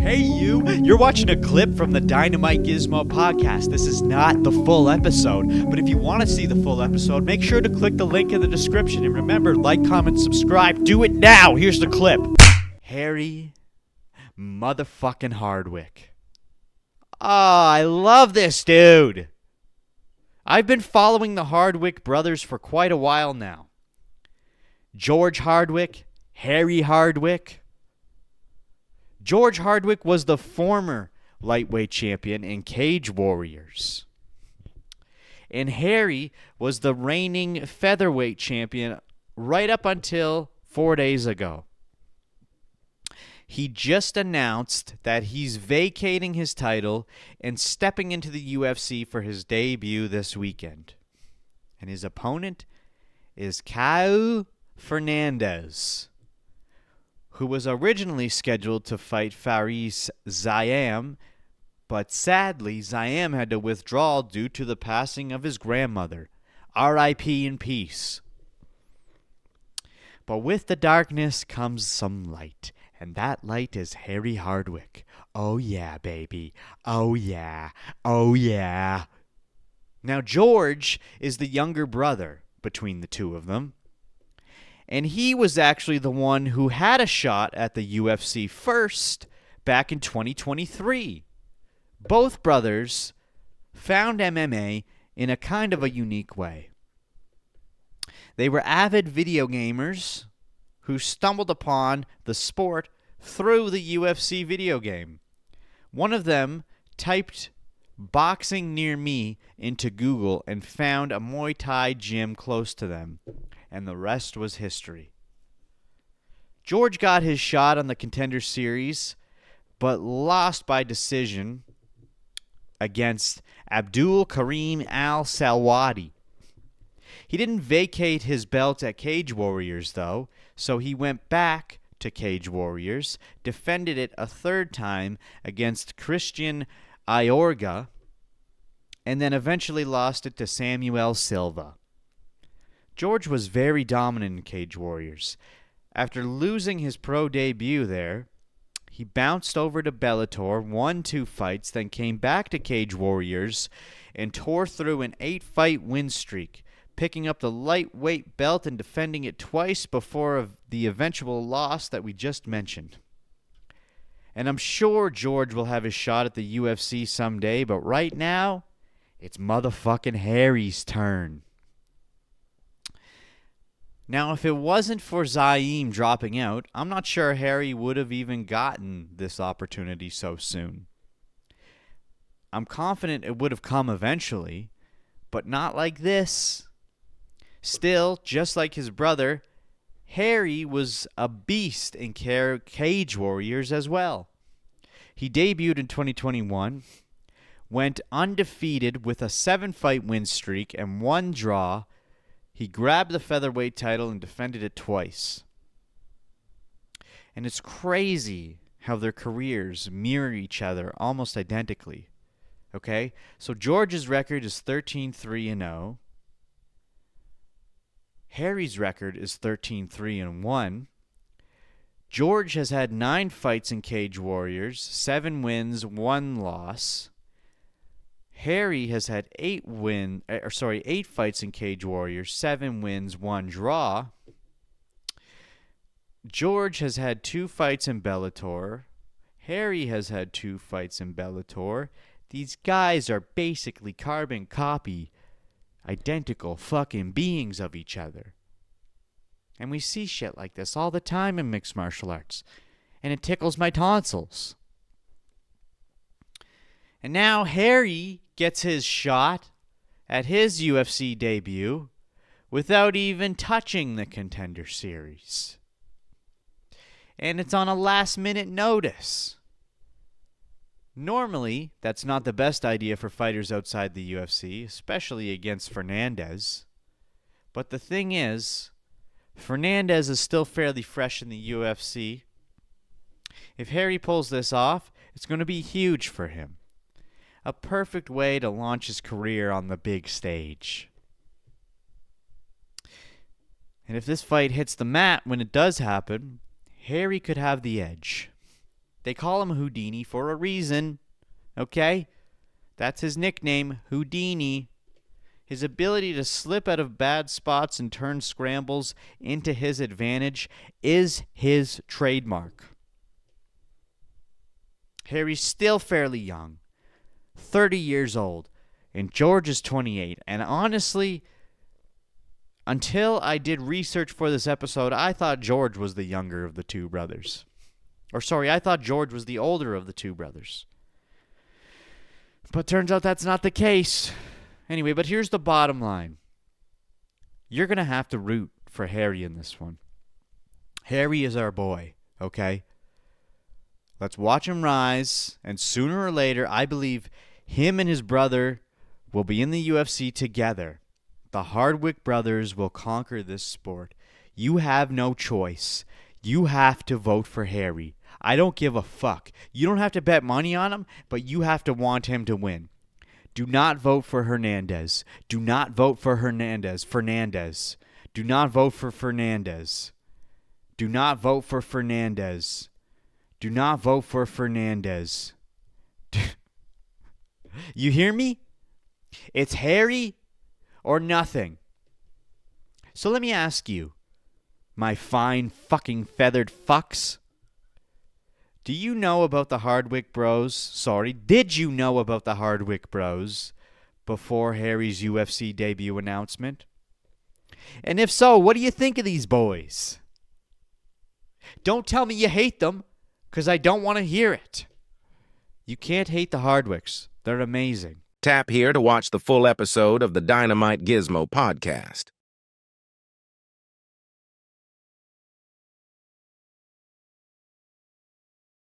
Hey you're watching a clip from the DynamiteGizmo Podcast. This is not the full episode, but if you want to see the full episode, make sure to click the link in the description. And remember, like, comment, subscribe. Do it now. Here's the clip. Harry motherfucking Hardwick. Oh, I love this dude. I've been following the Hardwick brothers for quite a while now. George Hardwick, Harry Hardwick. George Hardwick was the former lightweight champion in Cage Warriors. And Harry was the reigning featherweight champion right up until 4 days ago. He just announced that he's vacating his title and stepping into the UFC for his debut this weekend. And his opponent is Kaue Fernandes, who was originally scheduled to fight Faris Ziam, but sadly, Ziam had to withdraw due to the passing of his grandmother. R.I.P. in peace. But with the darkness comes some light, and that light is Harry Hardwick. Oh yeah, baby. Oh yeah. Oh yeah. Now, George is the younger brother between the two of them. And he was actually the one who had a shot at the UFC first back in 2023. Both brothers found MMA in a kind of a unique way. They were avid video gamers who stumbled upon the sport through the UFC video game. One of them typed boxing near me into Google and found a Muay Thai gym close to them. And the rest was history. George got his shot on the Contender Series, but lost by decision against Abdul Karim Al-Salwadi. He didn't vacate his belt at Cage Warriors, though, so he went back to Cage Warriors, defended it a third time against Christian Iorga, and then eventually lost it to Samuel Silva. George was very dominant in Cage Warriors. After losing his pro debut there, he bounced over to Bellator, won 2 fights, then came back to Cage Warriors and tore through an 8-fight win streak, picking up the lightweight belt and defending it twice before the eventual loss that we just mentioned. And I'm sure George will have his shot at the UFC someday, but right now, it's motherfucking Harry's turn. Now, if it wasn't for Ziam dropping out, I'm not sure Harry would have even gotten this opportunity so soon. I'm confident it would have come eventually, but not like this. Still, just like his brother, Harry was a beast in Cage Warriors as well. He debuted in 2021, went undefeated with a 7-fight win streak and 1 draw. He grabbed the featherweight title and defended it twice. And it's crazy how their careers mirror each other almost identically. Okay? So George's record is 13-3-0. Harry's record is 13-3-1. George has had 9 fights in Cage Warriors, 7 wins, 1 loss. Harry has had 8 fights in Cage Warriors, 7 wins, 1 draw. George has had 2 fights in Bellator. Harry has had 2 fights in Bellator. These guys are basically carbon copy, identical fucking beings of each other. And we see shit like this all the time in mixed martial arts. And it tickles my tonsils. And now Harry gets his shot at his UFC debut without even touching the Contender Series. And it's on a last-minute notice. Normally, that's not the best idea for fighters outside the UFC, especially against Fernandes. But the thing is, Fernandes is still fairly fresh in the UFC. If Harry pulls this off, it's going to be huge for him. A perfect way to launch his career on the big stage. And if this fight hits the mat when it does happen, Harry could have the edge. They call him Houdini for a reason, okay? That's his nickname, Houdini. His ability to slip out of bad spots and turn scrambles into his advantage is his trademark. Harry's still fairly young, 30 years old, and George is 28. And honestly, until I did research for this episode, I thought George was the younger of the two brothers. I thought George was the older of the two brothers. But turns out that's not the case. Anyway, but here's the bottom line. You're going to have to root for Harry in this one. Harry is our boy, okay? Let's watch him rise, and sooner or later, I believe him and his brother will be in the UFC together. The Hardwick brothers will conquer this sport. You have no choice. You have to vote for Harry. I don't give a fuck. You don't have to bet money on him, but you have to want him to win. Do not vote for Hernandez. Do not vote for Fernandez. Do not vote for Fernandez. Do not vote for Fernandez. Do not vote for Fernandez. You hear me? It's Harry or nothing. So let me ask you, my fine fucking feathered fucks. Do you know about the Hardwick bros? Did you know about the Hardwick bros before Harry's UFC debut announcement? And if so, what do you think of these boys? Don't tell me you hate them, because I don't want to hear it. You can't hate the Hardwicks. They're amazing. Tap here to watch the full episode of the Dynamite Gizmo Podcast.